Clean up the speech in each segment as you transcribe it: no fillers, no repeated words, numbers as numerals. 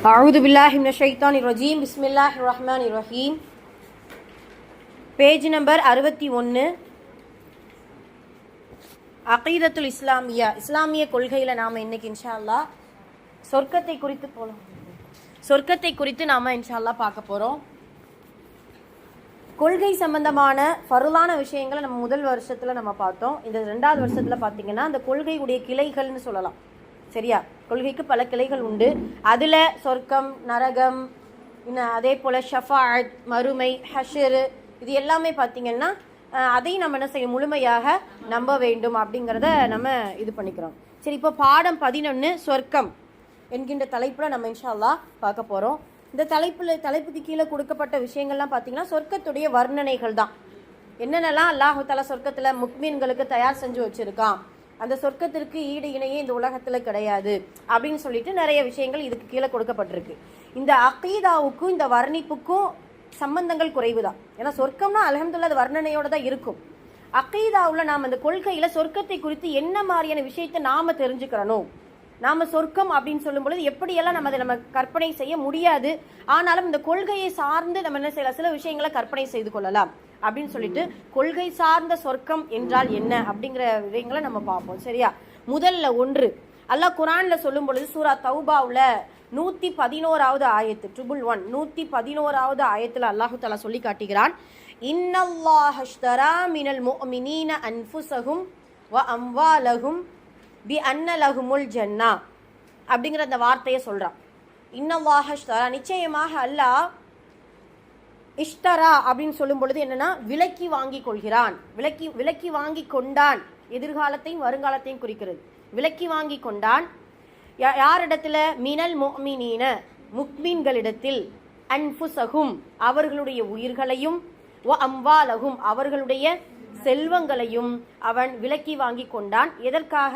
அஊது பில்லாஹி மினஷ் ஷைத்தானிர் ரஜீம். பிஸ்மில்லாஹிர் ரஹ்மானிர் ரஹீம். Page number 61. அகீதத்துல் இஸ்லாமியா, இஸ்லாமிய கொள்கையில் நாம் இன்னைக்கு இன்ஷா அல்லாஹ் சொர்க்கத்தை குறித்து நாம் இன்ஷா அல்லாஹ் பார்க்க போகிறோம். கொள்கை சம்பந்தமான ஃபர்லான விஷயங்களை நம்ம முதல் வருஷத்தில் நம்ம பார்த்தோம். இந்த 2வது வருஷத்தில் பார்த்தீங்கன்னா அந்த கொள்கையுடைய கிளைகள்னு சொல்லலாம். சரியா? கொள்கைக்கு பல கிளைகள் உண்டு. அதில் சொர்க்கம், நரகம், இன்னும் அதே போல் ஷஃபாஅத், மறுமை, ஹஷர், இது எல்லாமே பார்த்திங்கன்னா அதையும் நம்ம என்ன செய்ய முழுமையாக நம்ப வேண்டும் அப்படிங்கிறத நம்ம இது பண்ணிக்கிறோம். சரி, இப்போ பாடம் 11 சொர்க்கம் என்கின்ற தலைப்பில் நம்ம இன்ஷா அல்லாஹ் பார்க்க போகிறோம். இந்த தலைப்புக்கு கீழே கொடுக்கப்பட்ட விஷயங்கள்லாம் பார்த்தீங்கன்னா சொர்க்கத்துடைய வர்ணனைகள் தான். என்னென்னலாம் அல்லாஹு தஆலா சொர்க்கத்தில் முக்மீன்களுக்கு தயார் செஞ்சு வச்சுருக்கான், அந்த சொர்க்கத்திற்கு ஈடு இணையே இந்த உலகத்தில் கிடையாது அப்படின்னு சொல்லிட்டு நிறைய விஷயங்கள் இதுக்கு கீழே கொடுக்கப்பட்டிருக்கு. இந்த அகீதாவுக்கும் இந்த வர்ணிப்புக்கும் சம்பந்தங்கள் குறைவு தான். ஏன்னா சொர்க்கம்னா அல்ஹம்துலில்லாஹ் அது வர்ணனையோடு தான் இருக்கும். அகீதாவில் நாம் அந்த கொள்கையில் சொர்க்கத்தை குறித்து என்ன மாதிரியான விஷயத்தை நாம் தெரிஞ்சுக்கிறணும், நாம் சொர்க்கம் அப்படின்னு சொல்லும் பொழுது எப்படியெல்லாம் நம்ம கற்பனை செய்ய முடியாது, ஆனாலும் இந்த கொள்கையை சார்ந்து நம்ம என்ன செய்யலாம், சில விஷயங்களை கற்பனை செய்து கொள்ளலாம் அப்படின்னு சொல்லிட்டு கொள்கை சார்ந்த சொர்க்கம் என்றால் என்ன அப்படிங்கிற விஷயங்களை நம்ம பார்ப்போம். சரியா? முதல்ல ஒன்று, அல்லாஹ் குர்ஆன்ல சொல்லும் பொழுது சூரா தௌபாவுல 111வது ஆயத்து 111வது ஆயத்துல அல்லாஹு தஆலா சொல்லி காட்டுகிறான், இன்னல்லாஹ அஷ்தரா மினல் முஃமினீன அன்ஃபுஸஹும் வ அம்வாலஹும் பி அன்ன லஹுமுல் ஜன்னா அப்படிங்கிற அந்த வார்த்தையை சொல்றான். இன்னல்லாஹ அஷ்தரா, நிச்சயமாக அல்லாஹ், இஷ்தரா அப்படின்னு சொல்லும் பொழுது என்னன்னா விலக்கி வாங்கி கொள்கிறான், விலக்கி வாங்கி கொண்டான், எதிர்காலத்தையும் வருங்காலத்தையும் குறிக்கிறது. விலக்கி வாங்கி கொண்டான் யாரிடத்துல? மினல் முஃமினீன, முக்மீன்களிடத்தில், அன்ஃபுஸஹும் அவர்களுடைய உயிர்களையும், வ அம்வாலஹும் அவர்களுடைய செல்வங்களையும் அவன் விலக்கி வாங்கி கொண்டான். எதற்காக?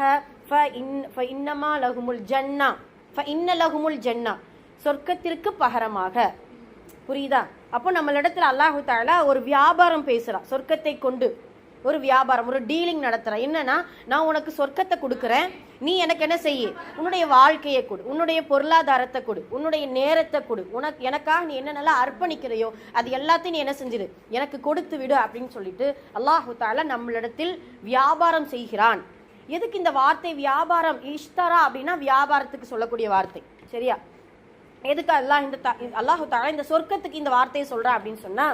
இன்ன லஹுமுல் ஜன்னா, சொர்க்கத்திற்கு பகரமாக. புரியுதா? அப்போ நம்மளிடத்துல அல்லாஹு தஆலா ஒரு வியாபாரம் பேசுறான். சொர்க்கத்தை கொண்டு ஒரு வியாபாரம், ஒரு டீலிங் நடத்துறான். என்னன்னா, நான் உனக்கு சொர்க்கத்தை கொடுக்குறேன், நீ எனக்கு என்ன செய்ய, உன்னுடைய வாழ்க்கையை கொடு, உன்னுடைய பொருளாதாரத்தை கொடு, உன்னுடைய நேரத்தை கொடு, எனக்காக நீ என்னென்னலாம் அர்ப்பணிக்கிறையோ அது எல்லாத்தையும் நீ என்ன செஞ்சிரு, எனக்கு கொடுத்து விடு அப்படின்னு சொல்லிட்டு அல்லாஹு தஆலா நம்மளிடத்தில் வியாபாரம் செய்கிறான். எதுக்கு இந்த வார்த்தை வியாபாரம்? இஷ்தரா அப்படின்னா வியாபாரத்துக்கு சொல்லக்கூடிய வார்த்தை. சரியா? எதுக்கு அல்லாஹு தஆலா இந்த சொர்க்கத்துக்கு இந்த வார்த்தையை சொல்றான் அப்படின்னு சொன்னா,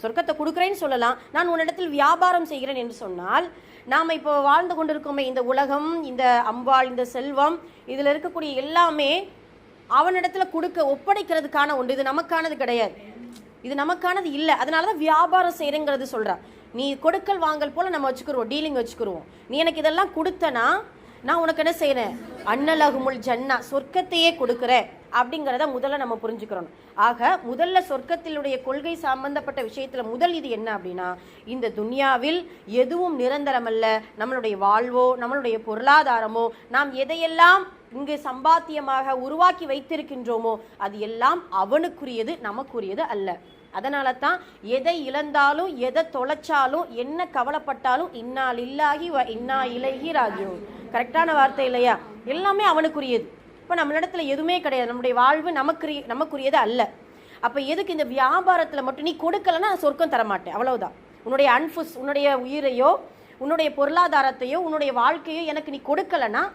சொர்க்கத்தை கொடுக்குறேன்னு சொல்லலாம், நான் உன்னிடத்தில் வியாபாரம் செய்கிறேன் என்று சொன்னால், நாம் இப்போ வாழ்ந்து கொண்டிருக்கோமே இந்த உலகம், இந்த அம்பாள், இந்த செல்வம், இதில் இருக்கக்கூடிய எல்லாமே அவனிடத்துல ஒப்படைக்கிறதுக்கான ஒன்று. இது நமக்கானது கிடையாது, இது நமக்கானது இல்லை. அதனால தான் வியாபாரம் செய்கிறேங்கிறது சொல்கிறான். நீ கொடுக்கல் வாங்கல் போல் நம்ம வச்சுக்கிருவோம், டீலிங் வச்சுக்கிருவோம். நீ எனக்கு இதெல்லாம் கொடுத்தனா நான் உனக்கு என்ன செய்கிறேன், அன்னலகுமுல் ஜன்னா, சொர்க்கத்தையே கொடுக்குறேன் அப்படிங்கிறத முதல்ல நம்ம புரிஞ்சுக்கிறோம். ஆக முதல்ல சொர்க்கத்தினுடைய கொள்கை சம்பந்தப்பட்ட விஷயத்துல முதல் இது என்ன அப்படின்னா, இந்த துன்யாவில் எதுவும் நிரந்தரமல்ல. நம்மளுடைய வாழ்வோ, நம்மளுடைய பொருளாதாரமோ, நாம் எதையெல்லாம் இங்கு சம்பாத்தியமாக உருவாக்கி வைத்திருக்கின்றோமோ அது எல்லாம் அவனுக்குரியது, நமக்குரியது அல்ல. அதனால தான் எதை இழந்தாலும், எதை தொலைச்சாலும், என்ன கவலைப்பட்டாலும் இன்னா லில்லாஹி வ இன்னா இலைஹி ராஜிஊன். கரெக்டான வார்த்தை இல்லையா? எல்லாமே அவனுக்குரியது. இப்போ நம்மளிடத்துல எதுவுமே கிடையாது, நம்முடைய வாழ்வு நமக்குரியது அல்ல. அப்போ எதுக்கு இந்த வியாபாரத்தில் மட்டும் நீ கொடுக்கலன்னா சொர்க்கம் தரமாட்டேன், அவ்வளவுதான். உன்னுடைய அன்ஃபுஸ், உன்னுடைய உயிரையோ, உன்னுடைய பொருளாதாரத்தையோ, உன்னுடைய வாழ்க்கையோ எனக்கு நீ கொடுக்கலன்னா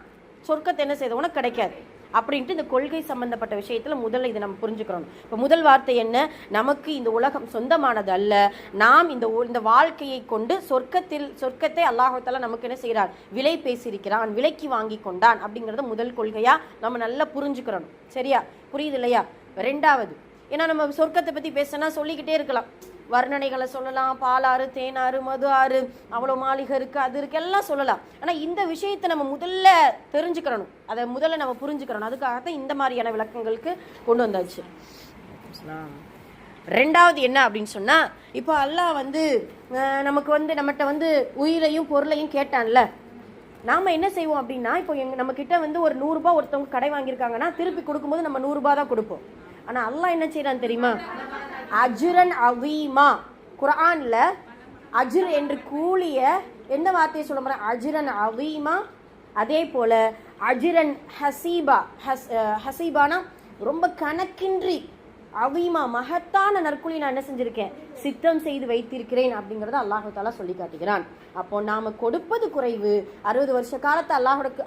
சொர்க்கத்தை என்ன செய்த உனக்கு கிடைக்காது அப்படின்ட்டு இந்த கொள்கை சம்பந்தப்பட்ட விஷயத்தில் முதல்ல இதை நம்ம புரிஞ்சுக்கிறோம். இப்போ முதல் வார்த்தை என்ன? நமக்கு இந்த உலகம் சொந்தமானது அல்ல. நாம் இந்த வாழ்க்கையை கொண்டு சொர்க்கத்தை அல்லாஹ் தஆலா நமக்கு என்ன செய்கிறான், விலை பேசியிருக்கிறான், விலைக்கு வாங்கி கொண்டான் அப்படிங்கிறத முதல் கொள்கையா நம்ம நல்லா புரிஞ்சுக்கிறோம். சரியா? புரியுது இல்லையா? 2வது, ஏன்னா நம்ம சொர்க்கத்தை பற்றி பேசினா சொல்லிக்கிட்டே இருக்கலாம், வர்ணனைகளை சொல்லலாம், பாலாறு, தேனாறு, மது ஆறு, அவ்வளோ மாளிகை இருக்குது, அது இருக்குது, எல்லாம் சொல்லலாம். ஆனால் இந்த விஷயத்தை நம்ம முதல்ல தெரிஞ்சுக்கிறணும், அதை முதல்ல நம்ம புரிஞ்சுக்கிறணும். அதுக்காகத்தான் இந்த மாதிரியான விளக்கங்களுக்கு கொண்டு வந்தாச்சு. 2வது என்ன அப்படின்னு சொன்னால், இப்போ அல்லாஹ் நம்மகிட்ட உயிரையும் பொருளையும் கேட்டான்ல, நாம் என்ன செய்வோம் அப்படின்னா, இப்போ நம்மக்கிட்ட ஒரு 100 ரூபாய் ஒருத்தவங்க கடை வாங்கியிருக்காங்கன்னா திருப்பி கொடுக்கும்போது நம்ம 100 ரூபாய் தான் கொடுப்போம். ஆனால் அல்லாஹ் என்ன செய்யறான்னு தெரியுமா? அஜ்ரன் அவீமா, குர்ஆன்ல அஜ்ர் என்று கூலிய எந்த வார்த்தையை சொல்ல போறேன்? அஜ்ரன் அவீமா. அதே போல அஜ்ரன் ஹசீபா, ஹசீபானா ரொம்ப கணக்கின்றி அவீமா மகத்தான நற்குழி நான் என்ன செஞ்சிருக்கேன், சித்தம் செய்து வைத்திருக்கிறேன் அப்படிங்கறத அல்லாஹு தாலா சொல்லி காட்டுகிறான். அப்போ நாம கொடுப்பது குறைவு, 60 வருஷ காலத்தை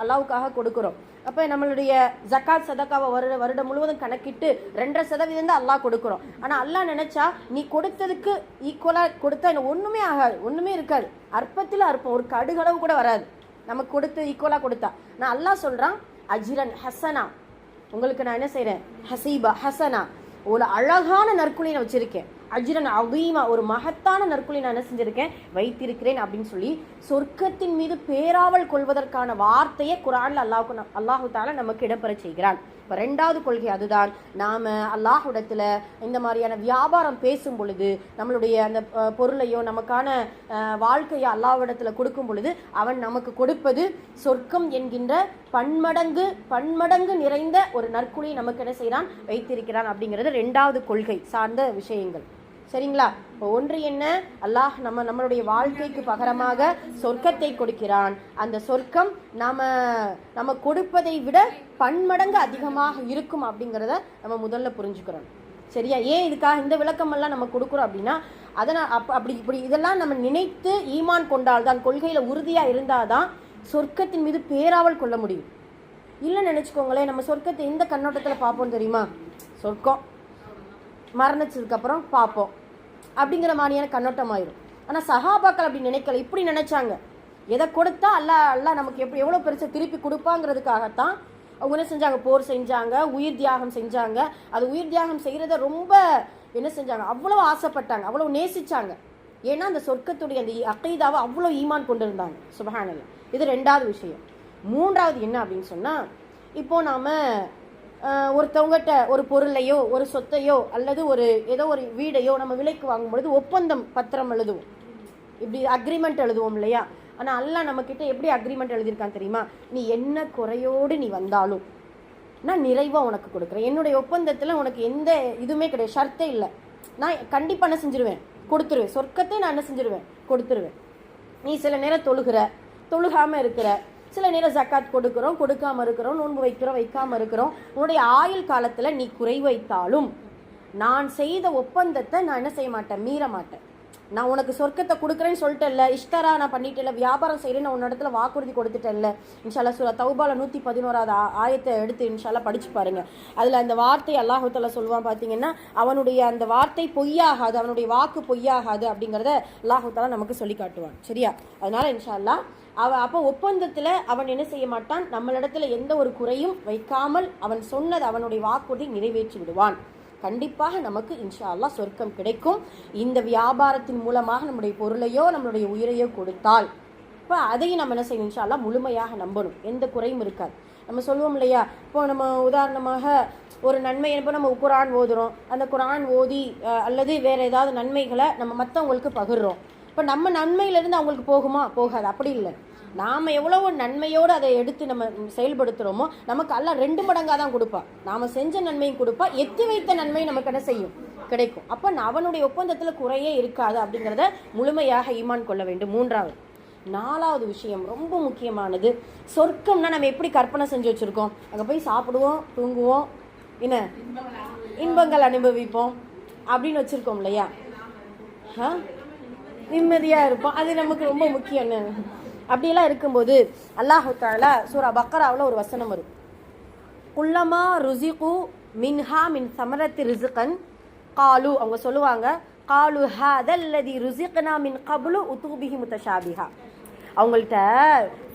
அல்லாஹுக்காக கொடுக்கிறோம். அப்ப நம்மளுடைய ஜக்காத் சதக்காவை வருடம் முழுவதும் கணக்கிட்டு 2.5% தான் அல்லாஹ் கொடுக்கிறோம். ஆனா அல்லாஹ் நினைச்சா நீ கொடுத்ததுக்கு ஈக்குவலா கொடுத்தா என்ன ஒண்ணுமே ஆகாது, ஒண்ணுமே இருக்காது, அற்பத்துல அற்பம், ஒரு கடுகளவு கூட வராது நமக்கு கொடுத்து ஈக்குவலா கொடுத்தா. நான் அல்லாஹ் சொல்றான் அஜ்ரன் ஹசனா, உங்களுக்கு நான் என்ன செய்யறேன், ஹசீபா ஹசனா, ஒரு அழகான நற்குழி நான் வச்சிருக்கேன், அஜ்ரன் அதீமா, ஒரு மகத்தான நற்குழி நான் என்ன செஞ்சிருக்கேன், வைத்திருக்கிறேன் அப்படின்னு சொல்லி சொர்க்கத்தின் மீது பேராவல் கொள்வதற்கான வார்த்தையை குர்ஆன்ல அல்லாஹு தாலா நமக்கு இடம்பெற செய்கிறான். இப்போ 2வது கொள்கை அதுதான், நாம அல்லாஹ்விடத்துல இந்த மாதிரியான வியாபாரம் பேசும் பொழுது நம்மளுடைய அந்த பொருளையோ நமக்கான வாழ்க்கையை அல்லாஹ்விடத்துல கொடுக்கும் பொழுது அவன் நமக்கு கொடுப்பது சொர்க்கம் என்கின்ற பன்மடங்கு நிறைந்த ஒரு நற்குழி நமக்கு என்ன செய்யறான், வைத்திருக்கிறான் அப்படிங்கிறது 2வது கொள்கை சார்ந்த விஷயங்கள். சரிங்களா? இப்போ ஒன்று என்ன, அல்லாஹ் நம்மளுடைய வாழ்க்கைக்கு பகரமாக சொர்க்கத்தை கொடுக்கிறான். அந்த சொர்க்கம் நம்ம கொடுப்பதை விட பன்மடங்கு அதிகமாக இருக்கும் அப்படிங்கிறத நம்ம முதல்ல புரிஞ்சுக்கிறோம். சரியா? ஏன் இதுக்காக இந்த விளக்கம் எல்லாம் நம்ம கொடுக்குறோம் அப்படின்னா, அதனால் இப்படி இதெல்லாம் நம்ம நினைத்து ஈமான் கொண்டால்தான், கொள்கையில உறுதியா இருந்தாதான் சொர்க்கத்தின் மீது பேராவல் கொள்ள முடியும். இல்லைன்னு நினைச்சுக்கோங்களேன், நம்ம சொர்க்கத்தை எந்த கண்ணோட்டத்துல பார்ப்போம் தெரியுமா, சொர்க்கம் மரணிச்சதுக்கு அப்புறம் பார்ப்போம் அப்படிங்கிற மாதிரியான கண்ணோட்டம் ஆயிரும். ஆனா சஹாபாக்கள் அப்படி நினைக்கல, இப்படி நினைச்சாங்க, எதை கொடுத்தா அல்லாஹ் நமக்கு எவ்வளவு பெருசா திருப்பி கொடுப்பாங்கிறதுக்காகத்தான் அவங்க என்ன செஞ்சாங்க, போர் செஞ்சாங்க, உயிர் தியாகம் செஞ்சாங்க. அது உயிர் தியாகம் செய்யறத ரொம்ப என்ன செஞ்சாங்க, அவ்வளவு ஆசைப்பட்டாங்க, அவ்வளவு நேசிச்சாங்க. ஏன்னா அந்த சொர்க்கத்துடைய அந்த அகைதாவை அவ்வளவு ஈமான் கொண்டு இருந்தாங்க. சுப்ஹானல்லாஹ். இது 2வது விஷயம். 3வது என்ன அப்படின்னு சொன்னா, இப்போ நாம ஒருத்தவங்ககிட்ட ஒரு பொருளையோ ஒரு சொத்தையோ அல்லது ஏதோ ஒரு வீடையோ நம்ம விலைக்கு வாங்கும் பொழுது ஒப்பந்தம் பத்திரம் எழுதுவோம், இப்படி அக்ரிமெண்ட் எழுதுவோம் இல்லையா? ஆனா அல்லாஹ் நம்ம கிட்ட எப்படி அக்ரிமெண்ட் எழுதியிருக்கான் தெரியுமா, நீ என்ன குறையோடு நீ வந்தாலும் நான் நிறைவா உனக்கு கொடுக்குறேன், என்னுடைய ஒப்பந்தத்துல உனக்கு எந்த இதுவுமே கிடையாது, ஷர்த்தே இல்லை, நான் கண்டிப்பா என்ன செஞ்சிருவேன், கொடுத்துருவேன், சொர்க்கத்தை நான் என்ன செஞ்சிருவேன், கொடுத்துருவேன். நீ சில நேரம் தொழுகாம இருக்கிற, சில நேரம் ஜக்காத் கொடுக்காம இருக்கிறோம், நோன்பு வைக்காம இருக்கிறோம், உன்னுடைய ஆயுள் காலத்துல நீ குறை வைத்தாலும் நான் செய்த ஒப்பந்தத்தை நான் என்ன செய்ய மாட்டேன், மீற மாட்டேன். நான் உனக்கு சொர்க்கத்தை கொடுக்குறேன்னு சொல்லிட்டேன்ல, இஷ்டரா நான் பண்ணிட்டேன்ல, வியாபாரம் செய்யறேன்னு நான் உன்னிடத்துல வாக்குறுதி கொடுத்துட்டேன்ல. இன்ஷால்லா சூரா தௌபால 111வது ஆயத்தை எடுத்து இன்ஷால்லா படிச்சு பாருங்க. அதுல அந்த வார்த்தை அல்லாஹ் தஆலா சொல்லுவான் பாத்தீங்கன்னா, அவனுடைய அந்த வார்த்தை பொய்யாகாது, அவனுடைய வாக்கு பொய்யாகாது அப்படிங்கறத அல்லாஹ் தஆலா நமக்கு சொல்லி காட்டுவான். சரியா? அதனால இன்ஷால்லா அப்போ ஒப்பந்தத்துல அவன் என்ன செய்ய மாட்டான், நம்மளிடத்துல எந்த ஒரு குறையும் வைக்காமல் அவன் சொன்னது அவனுடைய வாக்குறுதி நிறைவேற்றி விடுவான். கண்டிப்பாக நமக்கு இன்ஷா அல்லாஹ் சொர்க்கம் கிடைக்கும். இந்த வியாபாரத்தின் மூலமாக நம்முடைய பொருளையோ நம்மளுடைய உயிரையோ கொடுத்தால் இப்போ அதையும் நம்ம என்ன செய்யணும், இன்ஷா அல்லாஹ் முழுமையாக நம்பணும், எந்த குறையும் இருக்காது. நம்ம சொல்லுவோம் இல்லையா, இப்போ நம்ம உதாரணமாக ஒரு நன்மை, இப்போ நம்ம குர்ஆன் ஓதுறோம், அந்த குர்ஆன் ஓதி அல்லது வேற ஏதாவது நன்மைகளை நம்ம மற்றவங்களுக்கு பகிர்றோம். இப்போ நம்ம நன்மையிலிருந்து அவங்களுக்கு போகுமா, போகாது. அப்படி இல்லை, நாம எவ்வளவு நன்மையோடு அதை எடுத்து நம்ம செயல்படுத்துறோமோ நமக்கு அல்லாஹ் 2 மடங்கா தான் கொடுப்பா. நாம செஞ்ச நன்மையும் கொடுப்பா, எத்தி வைத்த நன்மை நமக்கு என்ன செய்யும், கிடைக்கும். அப்ப அவனுடைய ஒப்பந்தத்துல குறையே இருக்காது அப்படிங்கிறத முழுமையாக ஈமான் கொள்ள வேண்டும். 3வது. 4வது விஷயம் ரொம்ப முக்கியமானது, சொர்க்கம்னா நம்ம எப்படி கற்பனை செஞ்சு வச்சிருக்கோம், அங்க போய் சாப்பிடுவோம், தூங்குவோம், என்ன இன்பங்கள் அனுபவிப்போம் அப்படின்னு வச்சிருக்கோம் இல்லையா, நிம்மதியா இருப்போம், அது நமக்கு ரொம்ப முக்கியம். அப்படியெல்லாம் இருக்கும்போது அல்லாஹ் தஆலா சூரா பக்கராவில் ஒரு வசனம் வரும், குல்லமா ருஸிகு மின்ஹா மின் சமரத்தி ரிஸ்கன் காலு, அவங்க சொல்லுவாங்க, காலு ஹாதல்லதி ருஸிக்னா மின் கப்லு உதூபிஹி முத்தஷாபிஹா. அவங்கள்ட்ட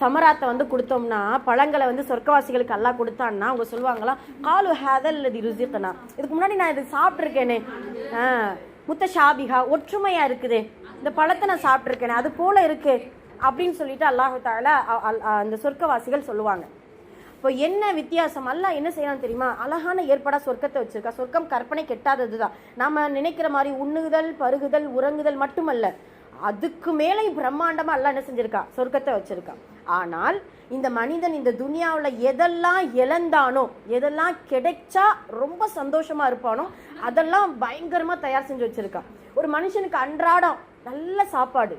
சமராத்தை கொடுத்தோம்னா, பழங்களை சொர்க்கவாசிகளுக்கு அல்லாஹ் கொடுத்தான்னா அவங்க சொல்லுவாங்களாம், காலு ஹாதல்லதி ருஸிக்னா, இதுக்கு முன்னாடி நான் இது சாப்பிட்ருக்கேனே, முத்தஷாபிஹா ஒற்றுமையா இருக்குதே, இந்த பழத்தை நான் சாப்பிட்ருக்கேனே, அது போல இருக்கு அப்படின்னு சொல்லிட்டு அல்லாஹ் தஆலா அந்த சொர்க்கவாசிகள் சொல்லுவாங்க. இப்போ என்ன வித்தியாசம், அல்லாஹ் என்ன செய்யலாம் தெரியுமா, அழகான ஏற்பாடா சொர்க்கத்தை வச்சிருக்கா. சொர்க்கம் கற்பனை கெட்டாததுதான். நாம நினைக்கிற மாதிரி உண்ணுதல் பருகுதல் உறங்குதல் மட்டுமல்ல, அதுக்கு மேலே பிரம்மாண்டமா அல்லாஹ் என்ன செஞ்சிருக்கா, சொர்க்கத்தை வச்சிருக்கா. ஆனால் இந்த மனிதன் இந்த துனியாவுல எதெல்லாம் இழந்தானோ, எதெல்லாம் கிடைச்சா ரொம்ப சந்தோஷமா இருப்பானோ அதெல்லாம் பயங்கரமா தயார் செஞ்சு வச்சிருக்கா. ஒரு மனுஷனுக்கு அன்றாடம் நல்ல சாப்பாடு,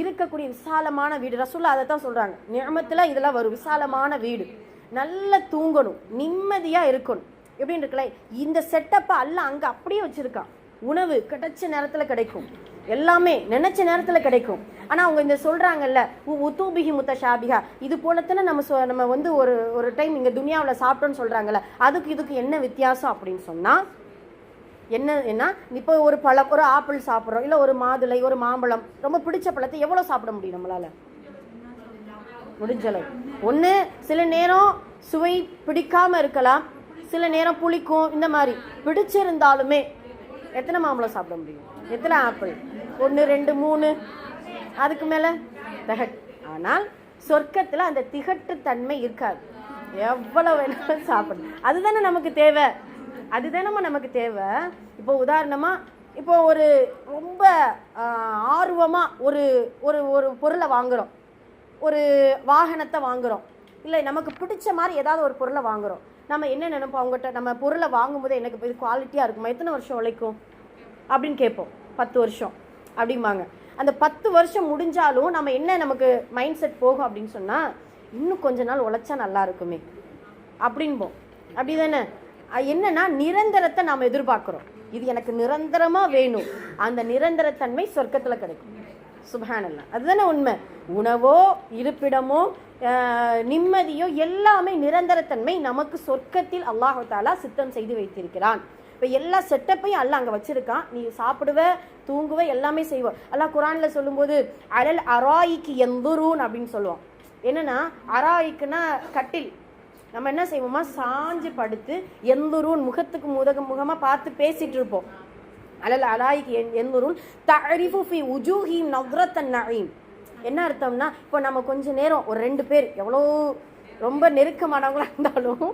இருக்கக்கூடிய விசாலமான வீடு, ரசூலுல்லாஹ் அதை தான் சொல்றாங்க, நிஅமத்துல இதெல்லாம் வரும், விசாலமான வீடு, நல்ல தூங்கணும், நிம்மதியா இருக்கணும். எப்படின்னு இருக்கல, இந்த செட்டப்பை அல்லாஹ் அங்கே அப்படியே வச்சிருக்கான். உணவு கிடைச்ச நேரத்தில் கிடைக்கும், எல்லாமே நினைச்ச நேரத்தில் கிடைக்கும். ஆனால் அவங்க இந்த சொல்கிறாங்கல்ல உத்தூபிஹி முத்தஷாபிஹா, இது போலத்தானே நம்ம வந்து ஒரு டைம் இங்கே துனியாவில் சாப்பிட்டோன்னு சொல்கிறாங்கல்ல, அதுக்கு இதுக்கு என்ன வித்தியாசம் அப்படின்னு சொன்னால் என்ன, இப்போ ஒரு பழம், ஒரு ஆப்பிள் சாப்பிட்றோம், இல்லை ஒரு மாதுளை, ஒரு மாம்பழம், ரொம்ப பிடிச்ச பழத்தை எவ்வளோ சாப்பிட முடியும் நம்மளால்? முடிஞ்சளவு. ஒன்று சில நேரம் சுவை பிடிக்காமல் இருக்கலாம், சில நேரம் புளிக்கும், இந்த மாதிரி பிடிச்சிருந்தாலுமே எத்தனை மாம்பழம் சாப்பிட முடியும்? எத்தனை ஆப்பிள்? 1 2 3, அதுக்கு மேலே திகட். ஆனால் சொர்க்கத்தில் அந்த திகட்டு தன்மை இருக்காது, எவ்வளோ வேணாலும் சாப்பிடணும். அதுதானே நமக்கு தேவை, அதுதானம்மா நமக்கு தேவை. இப்போ உதாரணமாக இப்போ ஒரு ரொம்ப ஆர்வமாக ஒரு ஒரு ஒரு பொருளை வாங்குகிறோம், ஒரு வாகனத்தை வாங்குகிறோம், இல்லை நமக்கு பிடிச்ச மாதிரி ஏதாவது ஒரு பொருளை வாங்குகிறோம். நம்ம என்ன நினைப்போம், அவங்ககிட்ட நம்ம பொருளை வாங்கும்போது எனக்கு இது குவாலிட்டியாக இருக்குமா, எத்தனை வருஷம் உழைக்கும் அப்படின்னு கேட்போம். 10 வருஷம் அப்படிம்பாங்க. அந்த 10 வருஷம் முடிஞ்சாலும் நம்ம என்ன நமக்கு மைண்ட் செட் போகும் அப்படின்னு சொன்னால், இன்னும் கொஞ்ச நாள் உழைச்சா நல்லா இருக்குமே அப்படின்போம். அப்படி தானே? என்னன்னா நிரந்தரத்தை நாம் எதிர்பார்க்குறோம். இது எனக்கு நிரந்தரமாக வேணும், அந்த நிரந்தரத்தன்மை சொர்க்கத்தில் கிடைக்கும். சுப்ஹானல்லாஹ், அதுதானே உண்மை. உணவோ இருப்பிடமோ நிம்மதியோ எல்லாமே நிரந்தரத்தன்மை நமக்கு சொர்க்கத்தில் அல்லாஹ் தஆலா சித்தம் செய்து வைத்திருக்கிறான். இப்போ எல்லா செட்டப்பையும் அல்லாஹ் அங்கே வச்சிருக்கான். நீ சாப்பிடுவ, தூங்குவ, எல்லாமே செய்வோம். அல்லாஹ் குர்ஆனில் சொல்லும்போது அலல் அராயிக்கு யந்துரூன் அப்படின்னு சொல்லுவான். என்னன்னா அராயிக்குன்னா கட்டில். நம்ம என்ன செய்வோமா, சாஞ்சு படுத்து எந்துரூன் முகத்துக்கு முகமாக பார்த்து பேசிட்டு இருப்போம். அலல் அலாய்க்கு எந்துரூன் தஅரிஃபு ஃபி உஜூஹிம் நத்ரத்தன் நஈம். என்ன அர்த்தம்னா, இப்போ நம்ம கொஞ்ச நேரம் ஒரு 2 பேர் எவ்வளோ ரொம்ப நெருக்கமானவங்களா இருந்தாலும்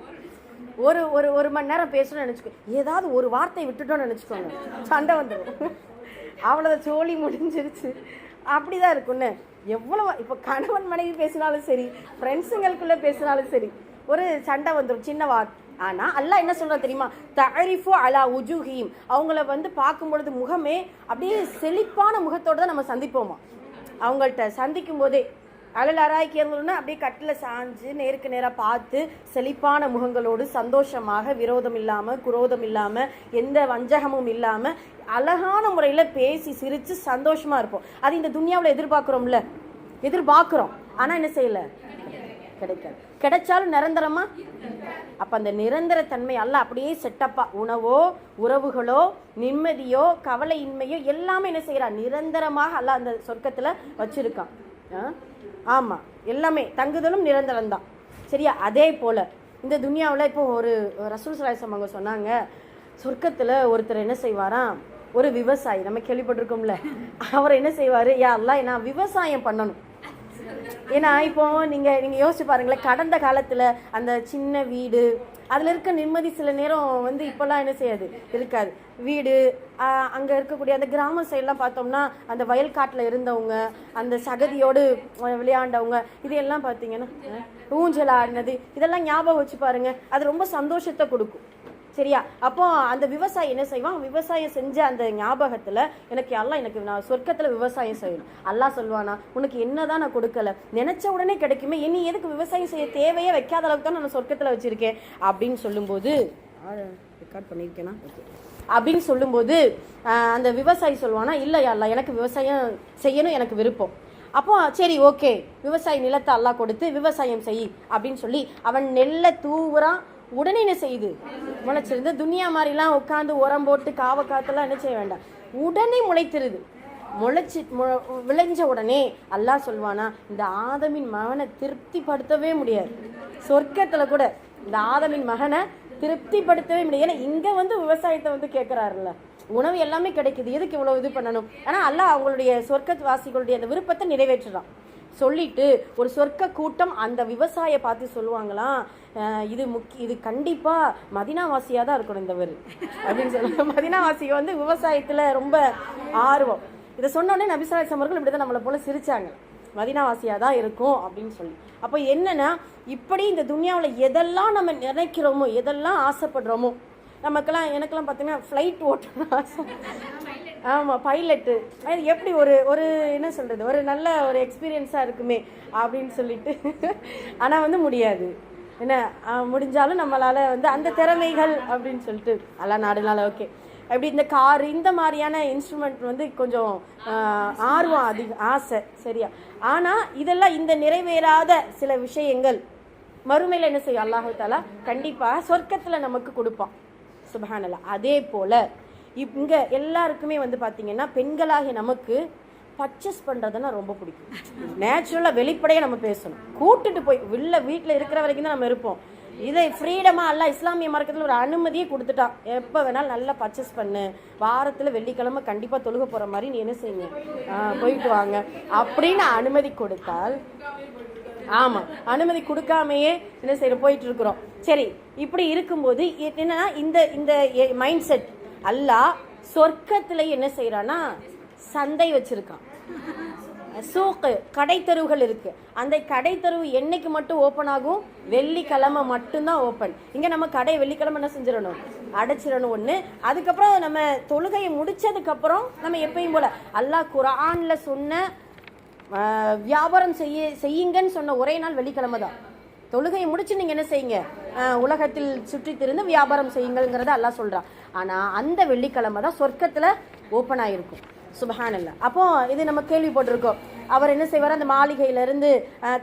ஒரு ஒரு ஒரு மணி நேரம் பேசணும்னு நினச்சிக்கோ, ஏதாவது ஒரு வார்த்தை விட்டுட்டோன்னு நினச்சிக்கோங்க, சண்டை வந்துடும். அவ்வளோதான், சோழி முடிஞ்சிருச்சு. அப்படிதான் இருக்குன்னு. எவ்வளோ இப்போ கணவன் மனைவி பேசினாலும் சரி, ஃப்ரெண்ட்ஸுங்களுக்குள்ளே பேசினாலும் சரி, ஒரு சண்டை வந்துடும், சின்ன வார்த்தை. ஆனால் அல்லாஹ் என்ன சொல்கிறா தெரியுமா, தஅரிஃபு அலா உஜூஹிம், அவங்கள வந்து பார்க்கும் பொழுது முகமே அப்படியே செழிப்பான முகத்தோடு தான் நம்ம சந்திப்போமா. அவங்கள்ட்ட சந்திக்கும் போதே அலல் அராய்க்கு இருந்தோம்னா அப்படியே கட்டில் சாஞ்சு நேருக்கு நேராக பார்த்து செழிப்பான முகங்களோடு சந்தோஷமாக, விரோதம் இல்லாமல், குரோதம் இல்லாமல், எந்த வஞ்சகமும் இல்லாமல் அழகான முறையில் பேசி சிரித்து சந்தோஷமாக இருப்போம். அது இந்த துனியாவில் எதிர்பார்க்குறோம்ல, எதிர்பார்க்குறோம். ஆனால் என்ன செய்யலை, கிடைக்காது. கிடைச்சாலும் நிரந்தரமா. அப்போ அந்த நிரந்தர தன்மை அல்லாஹ் அப்படியே செட்டப்பா, உணவோ உறவுகளோ நிம்மதியோ கவலையின்மையோ எல்லாமே என்ன செய்யறான், நிரந்தரமாக அல்லாஹ் அந்த சொர்க்கத்தில் வச்சிருக்கான். ஆமாம், எல்லாமே தங்குதலும் நிரந்தரம் தான். சரியா? அதே போல் இந்த துனியாவில் இப்போ ஒரு ரசூல் ஸல்லல்லாஹு அலைஹி வஸல்லம் அவங்க சொன்னாங்க, சொர்க்கத்தில் ஒருத்தர் என்ன செய்வாராம், ஒரு விவசாயி, நம்ம கேள்விப்பட்டிருக்கோம்ல, அவர் என்ன செய்வார், யா அல்லாஹ் நான் விவசாயம் பண்ணணும். ஏன்னா இப்போ நீங்கள் யோசிச்சு பாருங்களேன், கடந்த காலத்தில் அந்த சின்ன வீடு அதில் இருக்க நிம்மதி சில நேரம் வந்து இப்போல்லாம் என்ன செய்யாது, இருக்காது. வீடு அங்கே இருக்கக்கூடிய அந்த கிராம சைடெலாம் பார்த்தோம்னா அந்த வயல்காட்டில் இருந்தவங்க, அந்த சகதியோடு விளையாண்டவங்க, இதையெல்லாம் பார்த்தீங்கன்னா ஊஞ்சல் ஆடினது, இதெல்லாம் ஞாபகம் வச்சு பாருங்கள், அது ரொம்ப சந்தோஷத்தை கொடுக்கும். சரியா? அப்போ அந்த விவசாயி என்ன செய்வான், விவசாயம் செஞ்ச அந்த ஞாபகத்தில் எனக்கு அல்லாஹ், எனக்கு நான் சொர்க்கத்தில் விவசாயம் செய்யணும். அல்லாஹ் சொல்வானா, உனக்கு என்னதான் நான் கொடுக்கல, நினைச்ச உடனே கிடைக்குமே, இனி எதுக்கு விவசாயம் செய்ய தேவையே வைக்காத அளவுக்கு தான் நான் சொர்க்கத்தில் வச்சிருக்கேன் அப்படின்னு சொல்லும்போது, ரெக்கார்ட் பண்ணியிருக்கேனா அப்படின்னு சொல்லும்போது அந்த விவசாயி சொல்வானா, இல்லை அல்லாஹ் எனக்கு விவசாயம் செய்யணும், எனக்கு விருப்பம். அப்போ சரி ஓகே, விவசாயி நிலத்தை அல்லாஹ் கொடுத்து விவசாயம் செய் அப்படின்னு சொல்லி அவன் நெல்லை தூவுறான். உடனே என்ன செய்யுது, முளைச்சிருந்து. துனியா மாதிரிலாம் உட்காந்து உரம் போட்டு காவ காத்தெல்லாம் என்ன செய்ய வேண்டாம், உடனே முளைத்திருது. விளைஞ்ச உடனே அல்லாஹ் சொல்வானா, இந்த ஆதமின் மகனை திருப்திப்படுத்தவே முடியாது, சொர்க்கத்தில் கூட இந்த ஆதமின் மகனை திருப்திப்படுத்தவே முடியாது. ஏன்னா இங்கே வந்து விவசாயத்தை வந்து கேட்குறாருல்ல, உணவு எல்லாமே கிடைக்குது, எதுக்கு இவ்வளோ இது பண்ணணும். ஆனால் அல்லாஹ் அவங்களுடைய சொர்க்கவாசிகளுடைய அந்த விருப்பத்தை நிறைவேற்றுறான். சொல்லிட்டு ஒரு சொர்க்க கூட்டம் அந்த விவசாய பார்த்து சொல்லுவாங்களாம், இது கண்டிப்பாக மதினாவாசியாக தான் இருக்கணும் இந்தவர் அப்படின்னு சொல்லுவாங்க. மதினாவாசியை வந்து விவசாயத்தில் ரொம்ப ஆர்வம். இதை சொன்னோடனே நபி ஸல்லல்லாஹு அலைஹி வஸல்லம் அவர்கள் இப்படி தான் நம்மளை போல சிரிச்சாங்க, மதினாவாசியாக தான் இருக்கும் அப்படின்னு சொல்லி. அப்போ என்னன்னா, இப்படி இந்த துனியாவில் எதெல்லாம் நம்ம நினைக்கிறோமோ, எதெல்லாம் ஆசைப்படுறோமோ, எனக்கெல்லாம் பார்த்தீங்கன்னா ஃப்ளைட் ஓட்டணும் ஆசை. ஆமாம், பைலட்டு, அது எப்படி ஒரு என்ன சொல்கிறது, ஒரு நல்ல ஒரு எக்ஸ்பீரியன்ஸாக இருக்குமே அப்படின்னு சொல்லிட்டு. ஆனால் வந்து முடியாது. என்ன முடிஞ்சாலும் நம்மளால வந்து அந்த திறமைகள் அப்படின்னு சொல்லிட்டு எல்லாம் நாடுனால ஓகே. அப்படி இந்த கார் இந்த மாதிரியான இன்ஸ்ட்ருமெண்ட் வந்து கொஞ்சம் ஆர்வம் அதிகம், ஆசை, சரியா. ஆனால் இதெல்லாம் இந்த நிறைவேறாத சில விஷயங்கள் மறுமையில் என்ன செய்யும் அல்லாஹு தாலா கண்டிப்பாக சொர்க்கத்தில் நமக்கு கொடுப்பான். சுப்ஹானல்லாஹ். அதே போல் இங்கே எல்லாருக்குமே வந்து பார்த்தீங்கன்னா பெண்களாகிய நமக்கு பர்ச்சேஸ் பண்ணுறதுன்னா ரொம்ப பிடிக்கும். நேச்சுரலாக வெளிப்படையாக நம்ம பேசணும். கூட்டுட்டு போய் வீட்டில் இருக்கிற வரைக்கும் தான் நம்ம இருப்போம். இதை ஃப்ரீடமாக எல்லாம் இஸ்லாமிய மார்க்கத்தில் ஒரு அனுமதியை கொடுத்துட்டான். எப்போ வேணாலும் நல்லா பர்ச்சேஸ் பண்ணு, வாரத்தில் வெள்ளிக்கிழமை கண்டிப்பாக தொழுக போகிற மாதிரி நீ என்ன செய்யுங்க போயிட்டு வாங்க அப்படின்னு அனுமதி கொடுத்தால், ஆமாம் அனுமதி கொடுக்காமையே என்ன செய்ய போயிட்டு இருக்கிறோம். சரி, இப்படி இருக்கும்போது என்னன்னா இந்த இந்த மைண்ட் செட் அல்லாஹ் சொர்க்கத்துல என்ன செய்யறான்னா சந்தை வச்சிருக்கான். சூக்கு கடைத்தெருவுகள் இருக்கு. அந்த கடைத்தெருவு என்னைக்கு மட்டும் ஓப்பன் ஆகும்? வெள்ளிக்கிழமை மட்டும்தான் ஓப்பன். இங்க நம்ம கடை வெள்ளிக்கிழமை என்ன செஞ்சிடணும்? அடைச்சிடணும் ஒண்ணு. அதுக்கப்புறம் நம்ம தொழுகையை முடிச்சதுக்கு அப்புறம் நம்ம எப்பயும் போல அல்லாஹ் குர்ஆன்ல சொன்ன வியாபாரம் செய்யுங்கன்னு சொன்ன ஒரே நாள் வெள்ளிக்கிழமை தான். தொழுகையை முடிச்சு நீங்க என்ன செய்யுங்க, உலகத்தில் சுற்றி திரிந்து வியாபாரம் செய்யுங்கிறத அல்லாஹ் சொல்றான். ஆனா அந்த வெள்ளிக்கிழமை தான் சொர்க்கத்துல ஓப்பன் ஆயிருக்கும். சுப்ஹானல்லாஹ். அப்போ இது நம்ம கேள்விப்பட்டிருக்கோம். அவர் என்ன செய்வார், அந்த மாளிகையில இருந்து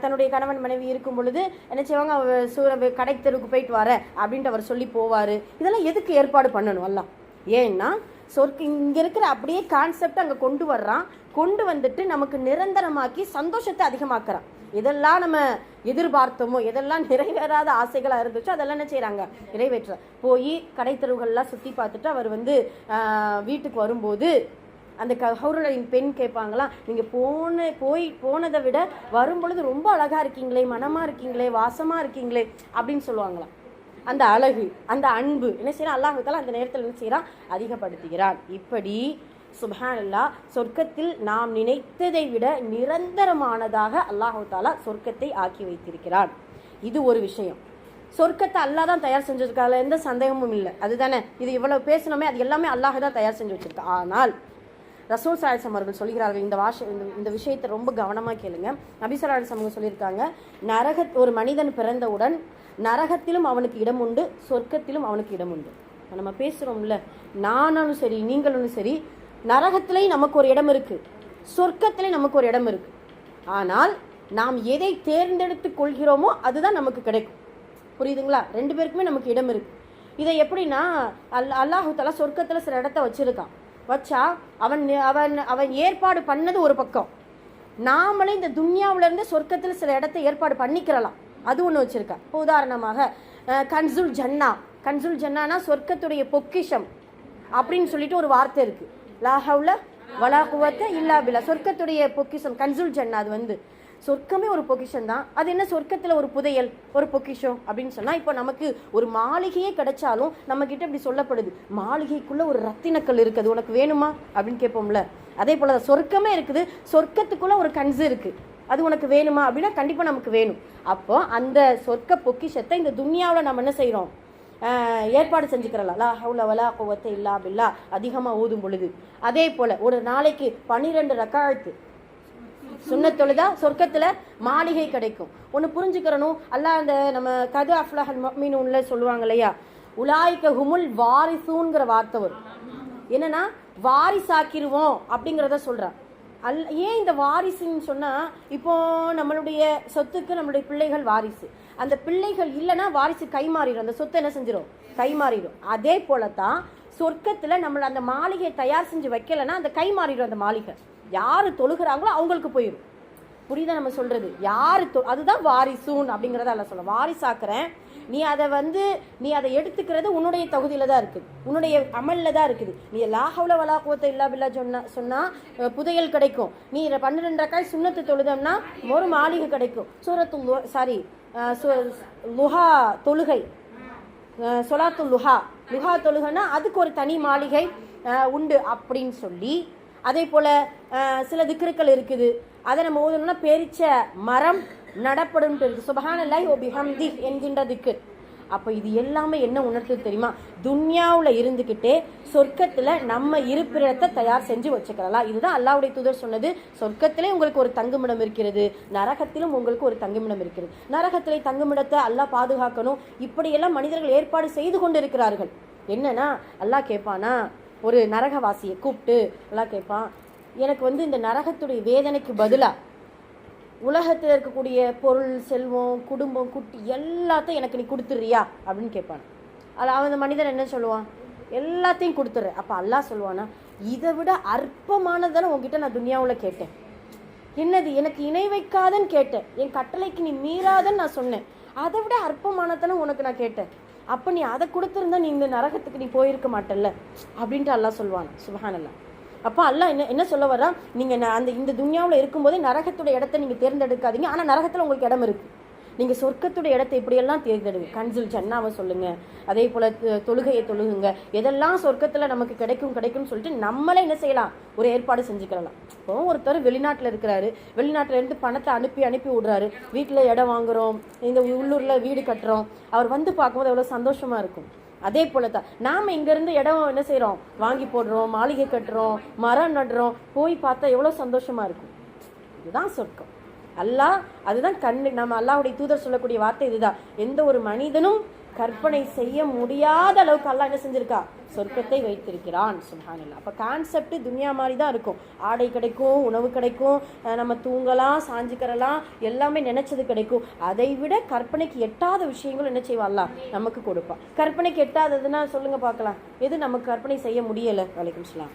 தன்னுடைய கணவன் மனைவி இருக்கும் பொழுது என்ன செய்வாங்க, கடை தெருவுக்கு போயிட்டு வர அப்படின்ட்டு அவர் சொல்லி போவாரு. இதெல்லாம் எதுக்கு ஏற்பாடு பண்ணணும் அல்லாஹ்? ஏன்னா இங்க இருக்கிற அப்படியே கான்செப்ட் அங்க கொண்டு வர்றான். கொண்டு வந்துட்டு நமக்கு நிரந்தரமாக்கி சந்தோஷத்தை அதிகமாக்குறான். இதெல்லாம் நம்ம எதிர்பார்த்தோமோ, எதெல்லாம் நிறைவேறாத ஆசைகளா இருந்துச்சோ அதெல்லாம் என்ன செய்யறாங்க, நிறைவேற்ற போய் கடை தெருவுகள்லாம் சுத்தி பார்த்துட்டு அவர் வந்து வீட்டுக்கு வரும்போது அந்த ஹவுருலின் பெண் கேட்பாங்களாம், நீங்க போனதை விட வரும்பொழுது ரொம்ப அழகா இருக்கீங்களே, மனமா இருக்கீங்களே, வாசமா இருக்கீங்களே அப்படின்னு சொல்லுவாங்களாம். அந்த அழகு, அந்த அன்பு என்ன செய்யறான் அல்லாஹ் தஆலா அந்த நேரத்தில் என்ன செய்யறான், அதிகப்படுத்துகிறான். இப்படி சுப்ஹானல்லாஹ் சொர்க்கத்தில் நாம் நினைத்ததை விட நிரந்தரமானதாக அல்லாஹ் தஆலா சொர்க்கத்தை ஆக்கி வைத்திருக்கிறான். இது ஒரு விஷயம். சொர்க்கத்தை அல்லாஹ் தான் தயார் செஞ்சிருக்கால, எந்த சந்தேகமும் இல்லை. அதுதானே இது இவ்வளவு பேசணுமே, அது எல்லாமே அல்லாஹ் தான் தயார் செஞ்சு வச்சிருக்கா. ஆனால் ரசூல் ஸல்லல்லாஹு அலைஹி வஸல்லம் அவர்கள் சொல்கிறார்கள், இந்த விஷயத்தை ரொம்ப கவனமாக கேளுங்க. நபி ஸல்லல்லாஹு அலைஹி வஸல்லம் சொல்லியிருக்காங்க, ஒரு மனிதன் பிறந்தவுடன் நரகத்திலும் அவனுக்கு இடம் உண்டு, சொர்க்கத்திலும் அவனுக்கு இடம் உண்டு. நம்ம பேசுகிறோம்ல, நானும் சரி நீங்களும் சரி, நரகத்திலையும் நமக்கு ஒரு இடம் இருக்கு, சொர்க்கத்திலையும் நமக்கு ஒரு இடம் இருக்கு. ஆனால் நாம் எதை தேர்ந்தெடுத்து கொள்கிறோமோ அதுதான் நமக்கு கிடைக்கும். புரியுதுங்களா? ரெண்டு பேருக்குமே நமக்கு இடம் இருக்கு. இதை எப்படின்னா அல்லாஹ் தஆலா சொர்க்கத்தில் சில இடத்த வச்சிருக்கான். வச்சா அவன் அவன் அவன் ஏற்பாடு பண்ணது ஒரு பக்கம், நாமளே இந்த துன்யாவிலேருந்து சொர்க்கத்தில் சில இடத்த ஏற்பாடு பண்ணிக்கிறலாம். அது ஒன்று வச்சிருக்கா. இப்போ உதாரணமாக கன்சுல் ஜன்னா, கன்சுல் ஜன்னானா சொர்க்கத்துடைய பொக்கிஷம் அப்படின்னு சொல்லிட்டு ஒரு வார்த்தை இருக்கு. லா ஹவுல வலா குவத்த இல்லா பில்லா, சொர்க்கத்துடைய பொக்கிஷம் கன்சுல் ஜன்னா. அது வந்து சொர்க்கமே ஒரு பொக்கிஷம் தான். அது என்ன சொர்க்கத்தில் ஒரு புதையல், ஒரு பொக்கிஷம் அப்படின்னு சொன்னால், இப்போ நமக்கு ஒரு மாளிகையே கிடைச்சாலும் நம்ம கிட்ட இப்படி சொல்லப்படுது, மாளிகைக்குள்ள ஒரு ரத்தினக்கல் இருக்குது, உனக்கு வேணுமா அப்படின்னு கேட்போம்ல. அதே போல சொர்க்கமே இருக்குது, சொர்க்கத்துக்குள்ள ஒரு கன்சு இருக்கு, அது உனக்கு வேணுமா அப்படின்னா கண்டிப்பாக நமக்கு வேணும். அப்போ அந்த சொர்க்க பொக்கிஷத்தை இந்த துன்யாவில் நம்ம என்ன செய்கிறோம், ஏற்பாடு செஞ்சுக்கிறலாம். லா ஹவுல வலா குவத்த இல்லா பில்லா அதிகமாக ஓதும் பொழுது. அதே போல ஒரு நாளைக்கு 12 ரக்காத்து சுன்னத் தொழுதா சொர்க்கத்துல மாளிகை கிடைக்கும். ஒன்று புரிஞ்சுக்கிறணும், அல்லாஹ் அந்த நம்ம கது அஃப்லஹல் முஃமினூன்ல சொல்லுவாங்க இல்லையா, உலாயிக ஹுமுல் வாரிசூன்கிற வார்த்தை வரும். என்னன்னா வாரிசாக்கிருவோம் அப்படிங்கிறத சொல்றான். ஏன் இந்த வாரிசுன்னு சொன்னா, இப்போ நம்மளுடைய சொத்துக்கு நம்மளுடைய பிள்ளைகள் வாரிசு, அந்த பிள்ளைகள் இல்லைன்னா வாரிசு கைமாறிடும், அந்த சொத்தை என்ன செஞ்சிடும், கைமாறிடும். அதே போலதான் சொர்க்கத்துல நம்மள அந்த மாளிகையை தயார் செஞ்சு வைக்கலைன்னா அந்த கைமாறிடும். அந்த மாளிகை யாரு தொழுகிறாங்களோ அவங்களுக்கு போயிடும். புரியுதா நம்ம சொல்றது? யாரு அதுதான் வாரிசூன் அப்படிங்கிறத அல்ல சொல்ல. வாரிசாக்குறேன், நீ அதை எடுத்துக்கிறது உன்னுடைய தகுதியில தான் இருக்குது, உன்னுடைய அமல்ல தான் இருக்குது. நீ லா ஹவுல வலா குவத்த இல்லா பில்லா சொன்னா புதையல் கிடைக்கும். நீ 12 ரக்காய் சுன்னத்து தொழுதம்னா ஒரு மாளிகை கிடைக்கும். லுஹா தொழுகை, சொலாத்து லுஹா தொழுகைன்னா அதுக்கு ஒரு தனி மாளிகை உண்டு அப்படின்னு சொல்லி, அதே போல சில திக்ருக்கள் இருக்குது, அதை நம்ம ஓதணும்னா பேரிச்ச மரம் நடப்படும் இருக்கு. சுப்ஹானல்லாஹி வ பிஹம்தி என்கின்ற திக்ர். அப்போ இது எல்லாமே என்ன உணர்த்துது தெரியுமா? துன்யாவில் இருந்துக்கிட்டே சொர்க்கத்தில் நம்ம இருப்பிடத்தை தயார் செஞ்சு வச்சுக்கலாம். இதுதான் அல்லாஹ்வுடைய தூதர் சொன்னது. சொர்க்கத்திலே உங்களுக்கு ஒரு தங்குமிடம் இருக்கிறது, நரகத்திலும் உங்களுக்கு ஒரு தங்குமிடம் இருக்கிறது. நரகத்திலே தங்குமிடத்தை அல்லாஹ் பாதுகாக்கணும். இப்படியெல்லாம் மனிதர்கள் ஏற்பாடு செய்து கொண்டு இருக்கிறார்கள். என்னன்னா அல்லாஹ் கேட்பானா, ஒரு நரகவாசியை கூப்பிட்டு அல்லாஹ் கேட்பான், எனக்கு இந்த நரகத்துடைய வேதனைக்கு பதிலாக உலகத்தில் இருக்கக்கூடிய பொருள், செல்வம், குடும்பம், குட்டி எல்லாத்தையும் எனக்கு நீ கொடுத்துட்றியா அப்படின்னு கேட்பான். அவன் அந்த மனிதன் என்ன சொல்லுவான்? எல்லாத்தையும் கொடுத்துட்றேன். அப்போ அல்லாஹ் சொல்லுவானா, இதை விட அற்பமானதானே உங்ககிட்ட நான் துன்யாவில் கேட்டேன். என்னது? எனக்கு இணை வைக்காதன்னு கேட்டேன். என் கட்டளைக்கு நீ மீறாதன்னு நான் சொன்னேன். அதை விட அற்பமானதானே உனக்கு நான் கேட்டேன். அப்போ நீ அதை கொடுத்துருந்தா நீ இந்த நரகத்துக்கு நீ போயிருக்க மாட்டல்ல அப்படின்ட்டு அல்லாஹ் சொல்லுவான். சுப்ஹானல்லாஹ். அப்போ அல்லாஹ் என்ன சொல்ல வர்றா, நீங்கள் இந்த துன்யாவில் இருக்கும்போதே நரகத்துடைய இடத்தை நீங்கள் தேர்ந்தெடுக்காதீங்க. ஆனால் நரகத்தில் உங்களுக்கு இடம் இருக்குது. நீங்கள் சொர்க்கத்துடைய இடத்தை இப்படியெல்லாம் தேர்ந்தெடுங்க. கன்சுல் ஜன்னாவை சொல்லுங்கள், அதே போல் தொழுகையை தொழுகுங்க. எதெல்லாம் சொர்க்கத்தில் நமக்கு கிடைக்கும்னு சொல்லிட்டு நம்மளே என்ன செய்யலாம், ஒரு ஏற்பாடு செஞ்சுக்கலாம். இப்போ ஒருத்தர் வெளிநாட்டில் இருக்கிறாரு, வெளிநாட்டில் இருந்து பணத்தை அனுப்பி விடுறாரு. வீட்டில் இடம் வாங்குகிறோம், இந்த உள்ளூரில் வீடு கட்டுறோம். அவர் பார்க்கும்போது எவ்வளோ சந்தோஷமாக இருக்கும். அதே போல தான் நாம் இங்கேருந்து இடம் என்ன செய்கிறோம், வாங்கி போடுறோம், மாளிகை கட்டுறோம், மரம் நடுறோம். போய் பார்த்தா எவ்வளோ சந்தோஷமாக இருக்கும். இதுதான் சொர்க்கம். அல்லாஹ் அதுதான் நம்ம அல்லாஹ்வுடைய தூதர் சொல்லக்கூடிய வார்த்தை இதுதான். எந்த ஒரு மனிதனும் கற்பனை செய்ய முடியாத அளவுக்கு அல்லாஹ் என்ன செஞ்சிருக்கா, சொர்க்கத்தை வைத்திருக்கிறான். சுப்ஹானல்லாஹ். அப்போ கான்செப்ட் துன்யா மாதிரி தான் இருக்கும். ஆடை கிடைக்கும், உணவு கிடைக்கும், நம்ம தூங்கலாம், சாஞ்சிக்கிறலாம், எல்லாமே நினைச்சது கிடைக்கும். அதை விட கற்பனைக்கு எட்டாத விஷயங்கள் என்ன செய்வா அல்லாஹ் நமக்கு கொடுப்பான். கற்பனைக்கு எட்டாததுன்னா சொல்லுங்க பார்க்கலாம், எது நமக்கு கற்பனை செய்ய முடியலை? வலைக்கும் சலாம்.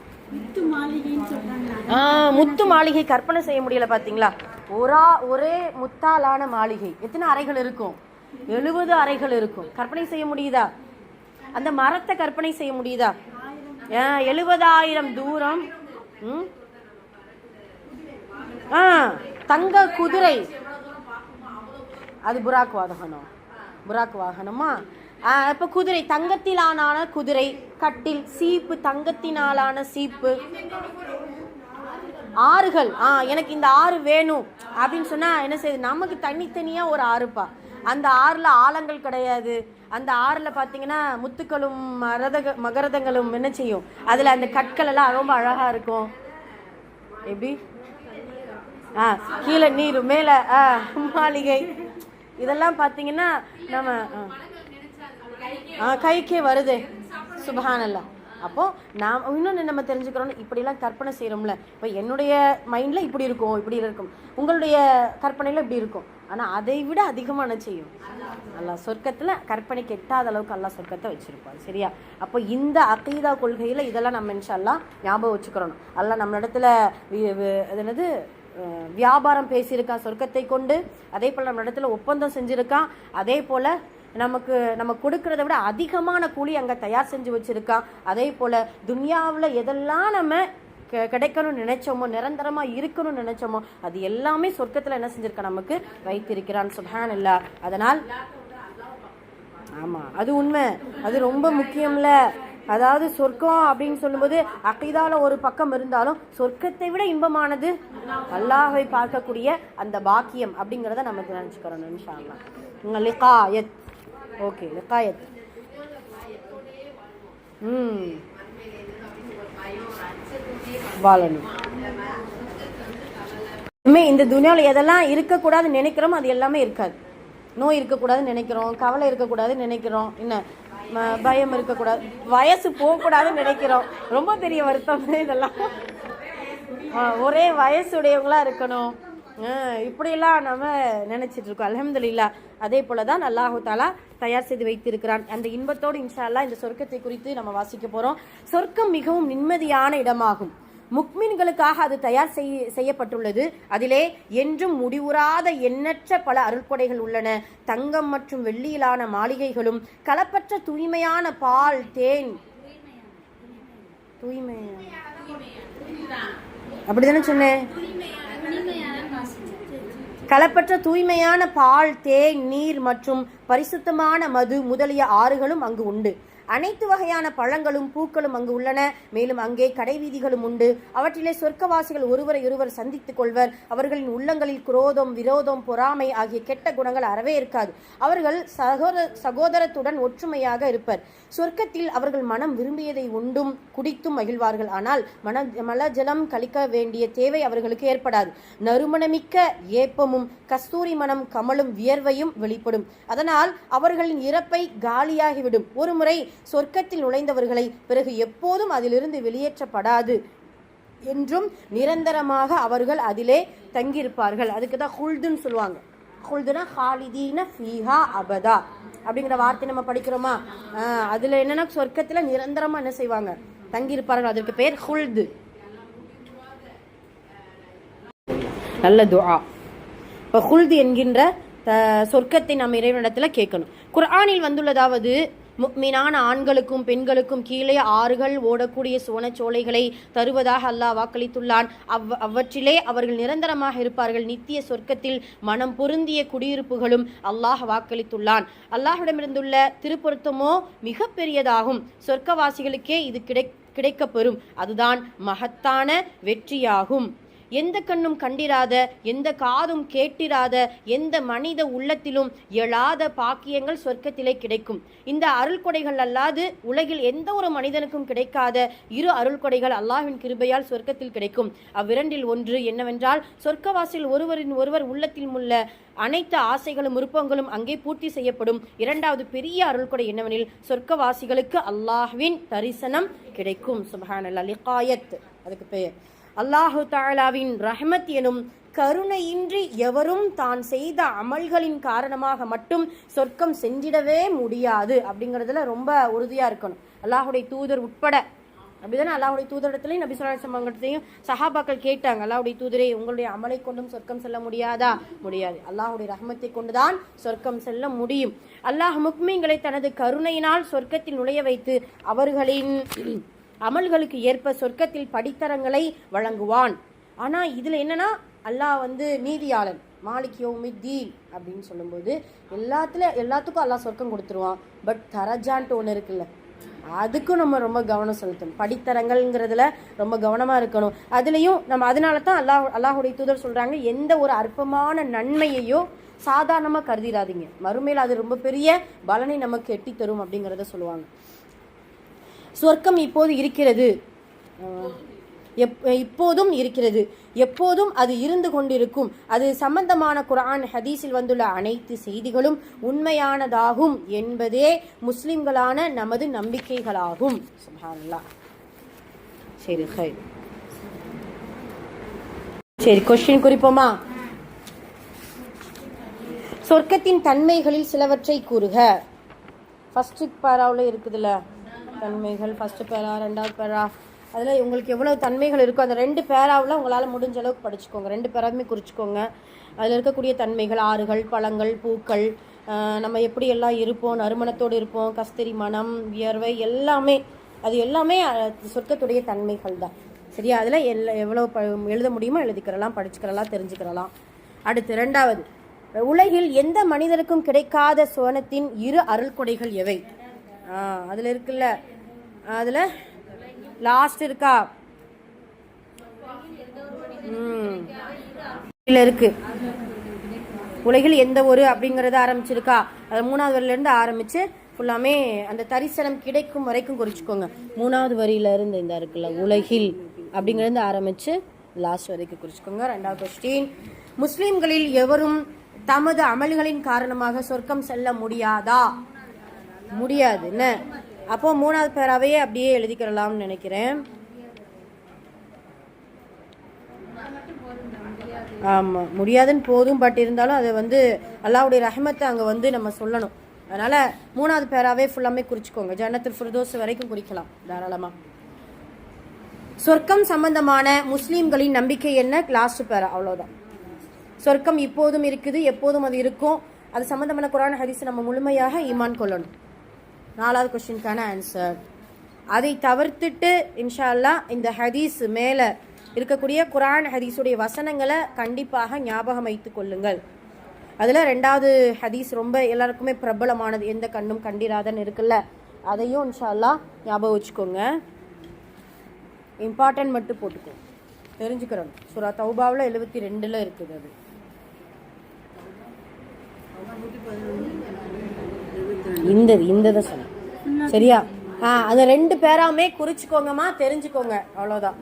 முத்து மாளிகை கற்பனை செய்ய முடியல. பாத்தீங்களா? ஒரே முத்தாலான மாளிகை எத்தனை அறைகள் இருக்கும்? 70 அறைகள் இருக்கும். கற்பனை செய்ய முடியுதா? அந்த மரத்தை கற்பனை செய்ய முடியுதா? 70,000 தூரம். தங்க குதிரை, அது புராக் வாகனமா? இப்போ குதிரை, தங்கத்திலான குதிரை, கட்டில், சீப்பு, தங்கத்தினாலான சீப்பு, ஆறுகள். எனக்கு இந்த ஆறு வேணும் அப்படின்னு சொன்னா என்ன செய்யுது, நமக்கு தனித்தனியா ஒரு ஆறுப்பா. அந்த ஆறுல ஆழங்கள் கிடையாது. அந்த ஆறுல பாத்தீங்கன்னா முத்துக்களும் மகரதங்களும் என்ன செய்யும், அதுல அந்த கற்கள் எல்லாம் ரொம்ப அழகா இருக்கும். எப்படி? கீழே நீர், மேல மாளிகை. இதெல்லாம் பாத்தீங்கன்னா நம்ம கைக்கே வருது. சுப்ஹானல்லாஹ். அப்போ நாம் இன்னொன்று நம்ம தெரிஞ்சுக்கிறோம், இப்படிலாம் கற்பனை செய்கிறோம்ல. இப்போ என்னுடைய மைண்டில் இப்படி இருக்கும், உங்களுடைய கற்பனையில் இப்படி இருக்கும். ஆனால் அதை விட அதிகமாக என்ன செய்யும் அல்லாஹ் சொர்க்கத்தில் கற்பனைக்கு எட்டாத அளவுக்கு அல்லாஹ் சொர்க்கத்தை வச்சுருப்பார். சரியா? அப்போ இந்த அகீதா கொள்கையில் இதெல்லாம் நம்ம இன்ஷா அல்லாஹ் ஞாபகம் வச்சுக்கிறோம். அல்லாஹ் நம்ம இடத்துல அது என்னது வியாபாரம் பேசியிருக்கான் சொர்க்கத்தை கொண்டு. அதே போல் நம்ம இடத்துல ஒப்பந்தம் செஞ்சுருக்கான். அதே போல் நம்ம கொடுக்கறத விட அதிகமான கூலி அங்கே தயார் செஞ்சு வச்சிருக்கான். அதே போல் துன்யாவில் எதெல்லாம் நம்ம கிடைக்கணும்னு நினைச்சோமோ, நிரந்தரமாக இருக்கணும்னு நினைச்சோமோ, அது எல்லாமே சொர்க்கத்தில் என்ன செஞ்சிருக்கான், நமக்கு வைத்திருக்கிறான். சுப்ஹானல்லாஹ். அதனால் ஆமாம், அது உண்மை, அது ரொம்ப முக்கியம்ல. அதாவது சொர்க்கம் அப்படின்னு சொல்லும்போது அகீதால ஒரு பக்கம் இருந்தாலும் சொர்க்கத்தை விட இன்பமானது அல்லாஹ்வை பார்க்கக்கூடிய அந்த பாக்கியம் அப்படிங்கிறத நமக்கு நினச்சிக்கிறோம். இன்ஷா அல்லாஹ். லிகாயத். ஓகே, லிகாயத். வாழணும். இந்த துனியாவில் எதெல்லாம் இருக்கக்கூடாதுன்னு நினைக்கிறோமோ அது எல்லாமே இருக்காது. நோய் இருக்கக்கூடாதுன்னு நினைக்கிறோம், கவலை இருக்கக்கூடாதுன்னு நினைக்கிறோம், என்ன பயம் இருக்கக்கூடாது, வயசு போகக்கூடாதுன்னு நினைக்கிறோம். ரொம்ப பெரிய வருத்தம் இதெல்லாம். ஒரே வயசுடையவங்களா இருக்கணும், இப்படியெல்லாம் நம்ம நினைச்சிட்டு இருக்கோம். அல்ஹம்துலில்லாஹ். அதே போல தான் அல்லாஹு தாலா தயார் செய்து வைத்திருக்கிறான். அந்த இன்பத்தோடு இன்ஷா அல்லாஹ் இந்த சொர்க்கத்தை குறித்து நம்ம வாசிக்க போறோம். சொர்க்கம் மிகவும் நிம்மதியான இடமாகும். முக்மின்களுக்காக அது தயார் செய்யப்பட்டுள்ளது. அதிலே என்றும் முடிவுறாத எண்ணற்ற பல அருள்கொடைகள் உள்ளன. தங்கம் மற்றும் வெள்ளியிலான மாளிகைகளும் கலப்பற்ற தூய்மையான பால், தேன், அப்படிதானே சொன்னேன், கலப்பற்ற தூய்மையான பால், தேன், நீர் மற்றும் பரிசுத்தமான மது முதலிய ஆறுகளும் அங்கு உண்டு. அனைத்து வகையான பழங்களும் பூக்களும் அங்கு உள்ளன. மேலும் அங்கே கடைவீதிகளும் உண்டு. அவற்றிலே சொர்க்கவாசிகள் ஒருவரை ஒருவர் சந்தித்துக் கொள்வர். அவர்களின் உள்ளங்களில் குரோதம், விரோதம், பொறாமை ஆகிய கெட்ட குணங்கள் அறவே இருக்காது. அவர்கள் சகோதரத்துடன் ஒற்றுமையாக இருப்பர். சொர்க்கத்தில் அவர்கள் மனம் விரும்பியதை உண்டும் குடித்தும் மகிழ்வார்கள். ஆனால் மலஜலம் கழிக்க வேண்டிய தேவை அவர்களுக்கு ஏற்படாது. நறுமணமிக்க ஏப்பமும் கஸ்தூரி மனம் கமலும் வியர்வையும் வெளிப்படும். அதனால் அவர்களின் இறப்பை காலியாகிவிடும். ஒருமுறை சொர்க்கத்தில் நுழைந்தவர்களை பிறகு எப்போதும் அதிலிருந்து வெளியேற்றப்படாது என்றும் நிரந்தரமாக அவர்கள் அதிலே தங்கியிருப்பார்கள். அதுக்கு தான் ஹுல்துன்னு சொல்லுவாங்க. ஹுல்துனா ஹாலிதீன ஃபீஹா அபதா அப்படிங்கிற வார்த்தை நம்ம படிக்கிறோமா? அதுல என்னன்னா சொர்க்கத்துல நிரந்தரமா என்ன செய்வாங்க? தங்கியிருப்பார்கள். அதற்கு பேர் ஹுல்து. நல்ல துஆ. இப்போ ஹுல்து என்கின்ற சொர்க்கத்தை நம்ம இறைவனிடத்துல கேட்கணும். குர்ஆனில் வந்துள்ளதாவது, முக்மினான ஆண்களுக்கும் பெண்களுக்கும் கீழே ஆறுகள் ஓடக்கூடிய சுவனச்சோலைகளை தருவதாக அல்லாஹ் வாக்களித்துள்ளான். அவற்றிலே அவர்கள் நிரந்தரமாக இருப்பார்கள். நித்திய சொர்க்கத்தில் மனம் பொருந்திய குடியிருப்புகளும் அல்லாஹ் வாக்களித்துள்ளான். அல்லாஹ்விடமிருந்துள்ள திருப்பொருத்தமோ மிக பெரியதாகும். சொர்க்கவாசிகளுக்கே இது கிடைக்கப்பெறும். அதுதான் மகத்தான வெற்றியாகும். எந்த கண்ணும் கண்டிராத, எந்த காதும் கேட்டிராத, எந்த மனித உள்ளத்திலும் எழாத பாக்கியங்கள் சொர்க்கத்திலே கிடைக்கும். இந்த அருள்கொடைகள் அல்லாது உலகில் எந்த ஒரு மனிதனுக்கும் கிடைக்காத இரு அருள்கொடைகள் அல்லாஹ்வின் கிருபையால் சொர்க்கத்தில் கிடைக்கும். அவ்விரண்டில் ஒன்று என்னவென்றால், சொர்க்கவாசியில் ஒருவரின் ஒருவர் உள்ளத்தில் உள்ள அனைத்து ஆசைகளும் விருப்பங்களும் அங்கே பூர்த்தி செய்யப்படும். இரண்டாவது பெரிய அருள்கொடை என்னவெனில், சொர்க்கவாசிகளுக்கு அல்லாஹ்வின் தரிசனம் கிடைக்கும். சுப்ஹானல்லாஹ். லிகாயத் அதுக்கு பெயர். அல்லாஹு தஆலாவின் ரஹ்மத் எனும் கருணையின்றி எவரும் தான் செய்த அமல்களின் காரணமாக மட்டும் சொர்க்கம் சென்றிடவே முடியாது அப்படிங்கிறதுல ரொம்ப உறுதியா இருக்கணும். அல்லாஹுடைய தூதர் உட்பட அப்படிதானே? அல்லாஹுடைய தூதரிடத்துலையும் நபி ஸல்லல்லாஹு அலைஹி வஸல்லம் சஹாபாக்கள் கேட்டாங்க, அல்லாஹுடைய தூதரே, உங்களுடைய அமலை கொண்டும் சொர்க்கம் செல்ல முடியாதா? முடியாது. அல்லாஹுடைய ரஹ்மத்தை கொண்டுதான் சொர்க்கம் செல்ல முடியும். அல்லாஹ் முக்மீன்களை தனது கருணையினால் சொர்க்கத்தில் நுழைய வைத்து அவர்களின் அமல்களுக்கு ஏற்ப சொர்க்கத்தில் படித்தரங்களை வழங்குவான். ஆனா இதுல என்னன்னா, அல்லாஹ் நீதியாளன், மாலிக் யௌமித்தீன் அப்படின்னு சொல்லும்போது எல்லாத்துக்கும் அல்லாஹ் சொர்க்கம் கொடுத்துருவான். பட் தரஜான்ட்டு ஒன்று இருக்குல்ல, அதுக்கும் நம்ம ரொம்ப கவனம் செலுத்தணும். படித்தரங்கள்ங்கிறதுல ரொம்ப கவனமா இருக்கணும். அதுலயும் நம்ம அதனால தான் அல்லாஹுடைய தூதர் சொல்றாங்க, எந்த ஒரு அற்பமான நன்மையையோ சாதாரணமா கருதிடாதீங்க, மறுமையில் அது ரொம்ப பெரிய பலனை நமக்கு எட்டி தரும் அப்படிங்கிறத சொல்லுவாங்க. சொர்க்கம் இப்போது இருக்கிறது, இப்போதும் இருக்கிறது, எப்போதும் அது இருந்து கொண்டிருக்கும். அது சம்பந்தமான குர்ஆன் ஹதீஸில் வந்துள்ள அனைத்து செய்திகளும் உண்மையானதாகும் என்பதே முஸ்லிம்களான நமது நம்பிக்கைகளாகும். சுப்ஹானல்லாஹ். சரி, கொஸ்டின் குறிப்போமா? சொர்க்கத்தின் தன்மைகளில் சிலவற்றை கூறுக. ஃபர்ஸ்ட் பேராவில் இருக்குதுல்ல தன்மைகள், ஃபர்ஸ்ட் பேரா, ரெண்டாவது பேரா, அதில் உங்களுக்கு எவ்வளோ தன்மைகள் இருக்கோ அந்த 2 பேராவில் உங்களால் முடிஞ்ச அளவுக்கு படிச்சுக்கோங்க. 2 பேராவுமே குறிச்சிக்கோங்க. அதில் இருக்கக்கூடிய தன்மைகள், ஆறுகள், பழங்கள், பூக்கள், நம்ம எப்படி எல்லாம் இருப்போம், நறுமணத்தோடு இருப்போம், கஸ்தூரி மனம், வியர்வை, எல்லாமே அது எல்லாமே சொர்க்கத்துடைய தன்மைகள் தான். சரியா? அதில் எவ்வளோ எழுத முடியுமோ எழுதிக்கிறலாம், படிச்சுக்கிறலாம், தெரிஞ்சுக்கிறலாம். அடுத்து 2வது, உலகில் எந்த மனிதனுக்கும் கிடைக்காத சுவனத்தின் 2 அருள்கொடைகள் எவை? அதில் இருக்குல்ல, அதில் லாஸ்ட் இருக்கா? இருக்கு. உலகில் எந்த ஒரு அப்படிங்கறத ஆரம்பிச்சிருக்கா? அது 3வது வரியிலிருந்து ஆரம்பிச்சு ஃபுல்லாமே அந்த தரிசனம் கிடைக்கும் வரைக்கும் குறிச்சுக்கோங்க. 3வது வரியில இருந்து இந்த இருக்குல்ல, உலகில் அப்படிங்கிறது ஆரம்பிச்சு லாஸ்ட் வரைக்கும் குறிச்சுக்கோங்க. 2வது கொஸ்டின், முஸ்லிம்களில் எவரும் தமது அமல்களின் காரணமாக சொர்க்கம் செல்ல முடியாதா? முடியாது. என்ன அப்போ 3வது பேராவே அப்படியே எழுதிக்கிறலாம்னு நினைக்கிறேன். ஆமா, முடியாதுன்னு போதும். பட் இருந்தாலும் அதை அல்லாஹ்வுடைய ரஹ்மத்தை அங்க நம்ம சொல்லணும். அதனால 3வது பேராவே ஃபுல்லாமே குறிச்சுக்கோங்க. ஜன்னத்துல் ஃபிர்தௌஸ் வரைக்கும் குறிக்கலாம் தாராளமா. சொர்க்கம் சம்பந்தமான முஸ்லீம்களின் நம்பிக்கை என்ன? லாஸ்ட் பேரா, அவ்வளவுதான். சொர்க்கம் இப்போதும் இருக்குது, எப்போதும் அது இருக்கும். அது சம்பந்தமான குர்ஆன் ஹதீஸ் நம்ம முழுமையாக ஈமான் கொள்ளணும். 4வது கொஸ்டினுக்கான ஆன்சர். அதை தவிர்த்துட்டு இன்ஷா அல்லாஹ் இந்த ஹதீஸ் மேல இருக்கக்கூடிய குர்ஆன் ஹதீஸுடைய வசனங்களை கண்டிப்பாக ஞாபகம் வைத்துக் கொள்ளுங்கள். அதுல 2வது ஹதீஸ் ரொம்ப எல்லாருக்குமே பிரபலமானது, எந்த கண்ணும் கண்டிராதன்னு இருக்குல்ல, அதையும் இன்ஷா அல்லாஹ் ஞாபகம் வச்சுக்கோங்க. இம்பார்ட்டன்ட் மட்டும் போட்டுக்கோ, தெரிஞ்சுக்கிறோம். சூரா தௌபாவில் 72 இருக்குது அது. இந்த சொன்ன சரியா? அது 2 பேராமே குறிச்சுக்கோங்கம்மா, தெரிஞ்சுக்கோங்க, அவ்வளோதான்.